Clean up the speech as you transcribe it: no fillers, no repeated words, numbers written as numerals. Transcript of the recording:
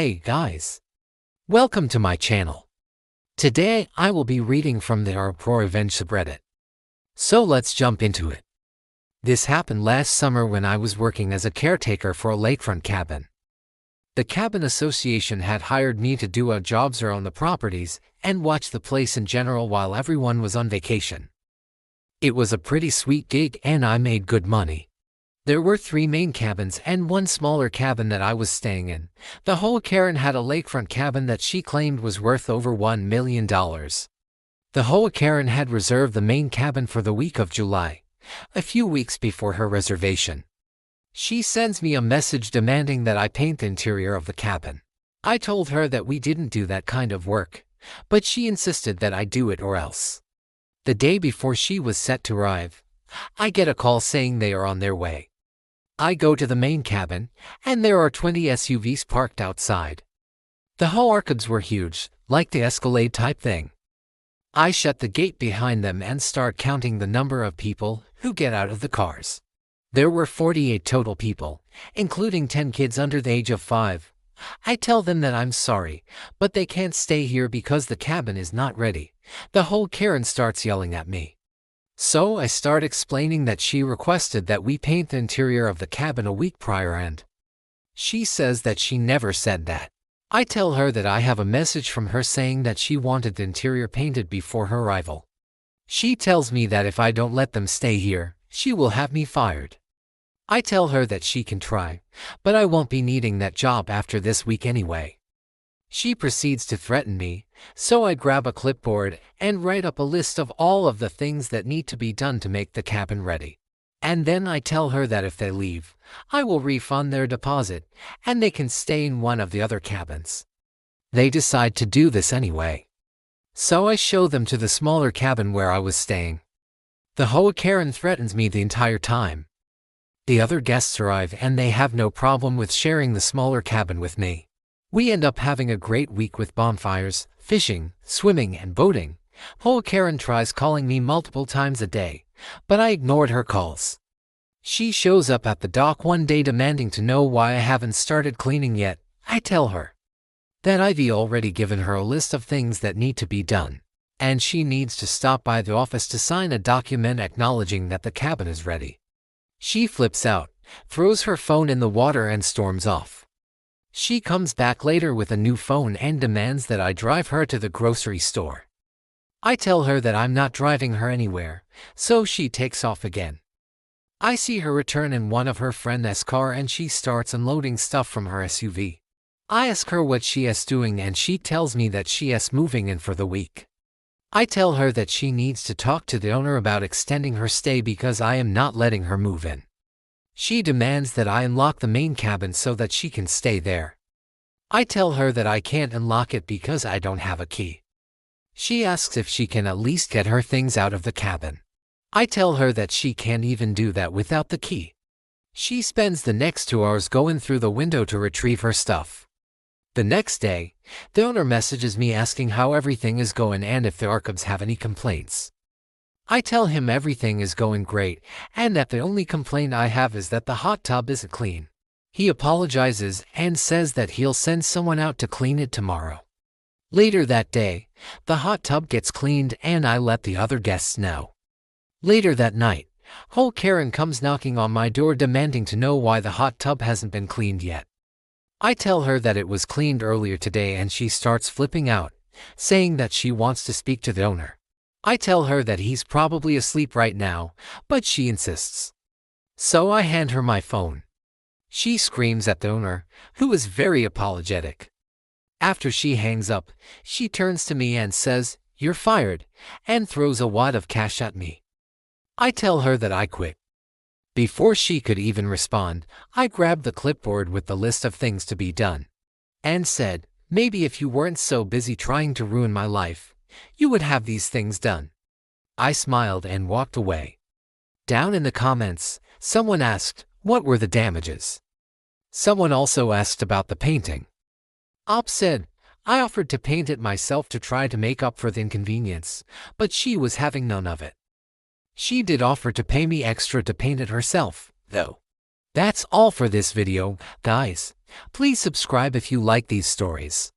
Hey guys, welcome to my channel. Today I will be reading from the ProRevenge subreddit. So let's jump into it. This happened last summer when I was working as a caretaker for a lakefront cabin. The cabin association had hired me to do odd jobs around the properties and watch the place in general while everyone was on vacation. It was a pretty sweet gig and I made good money. There were 3 main cabins and 1 smaller cabin that I was staying in. The HOA Karen had a lakefront cabin that she claimed was worth over $1 million. The HOA Karen had reserved the main cabin for the week of July, a few weeks before her reservation. She sends me a message demanding that I paint the interior of the cabin. I told her that we didn't do that kind of work, but she insisted that I do it or else. The day before she was set to arrive, I get a call saying they are on their way. I go to the main cabin, and there are 20 SUVs parked outside. The whole arcades were huge, like the Escalade type thing. I shut the gate behind them and start counting the number of people who get out of the cars. There were 48 total people, including 10 kids under the age of 5. I tell them that I'm sorry, but they can't stay here because the cabin is not ready. The whole Karen starts yelling at me. So I start explaining that she requested that we paint the interior of the cabin a week prior and she says that she never said that. I tell her that I have a message from her saying that she wanted the interior painted before her arrival. She tells me that if I don't let them stay here, she will have me fired. I tell her that she can try, but I won't be needing that job after this week anyway. She proceeds to threaten me, so I grab a clipboard and write up a list of all of the things that need to be done to make the cabin ready. And then I tell her that if they leave, I will refund their deposit, and they can stay in one of the other cabins. They decide to do this anyway. So I show them to the smaller cabin where I was staying. The HOA Karen threatens me the entire time. The other guests arrive and they have no problem with sharing the smaller cabin with me. We end up having a great week with bonfires, fishing, swimming, and boating. HOA Karen tries calling me multiple times a day, but I ignored her calls. She shows up at the dock one day demanding to know why I haven't started cleaning yet. I tell her that I've already given her a list of things that need to be done, and she needs to stop by the office to sign a document acknowledging that the cabin is ready. She flips out, throws her phone in the water, and storms off. She comes back later with a new phone and demands that I drive her to the grocery store. I tell her that I'm not driving her anywhere, so she takes off again. I see her return in one of her friend's car and she starts unloading stuff from her SUV. I ask her what she is doing and she tells me that she is moving in for the week. I tell her that she needs to talk to the owner about extending her stay because I am not letting her move in. She demands that I unlock the main cabin so that she can stay there. I tell her that I can't unlock it because I don't have a key. She asks if she can at least get her things out of the cabin. I tell her that she can't even do that without the key. She spends the next 2 hours going through the window to retrieve her stuff. The next day, the owner messages me asking how everything is going and if the archives have any complaints. I tell him everything is going great and that the only complaint I have is that the hot tub isn't clean. He apologizes and says that he'll send someone out to clean it tomorrow. Later that day, the hot tub gets cleaned and I let the other guests know. Later that night, HOA Karen comes knocking on my door demanding to know why the hot tub hasn't been cleaned yet. I tell her that it was cleaned earlier today and she starts flipping out, saying that she wants to speak to the owner. I tell her that he's probably asleep right now, but she insists. So I hand her my phone. She screams at the owner, who is very apologetic. After she hangs up, she turns to me and says, "You're fired," and throws a wad of cash at me. I tell her that I quit. Before she could even respond, I grabbed the clipboard with the list of things to be done and said, "Maybe if you weren't so busy trying to ruin my life, you would have these things done." I smiled and walked away. Down in the comments, someone asked, what were the damages? Someone also asked about the painting. Op said, I offered to paint it myself to try to make up for the inconvenience, but she was having none of it. She did offer to pay me extra to paint it herself, though. That's all for this video, guys. Please subscribe if you like these stories.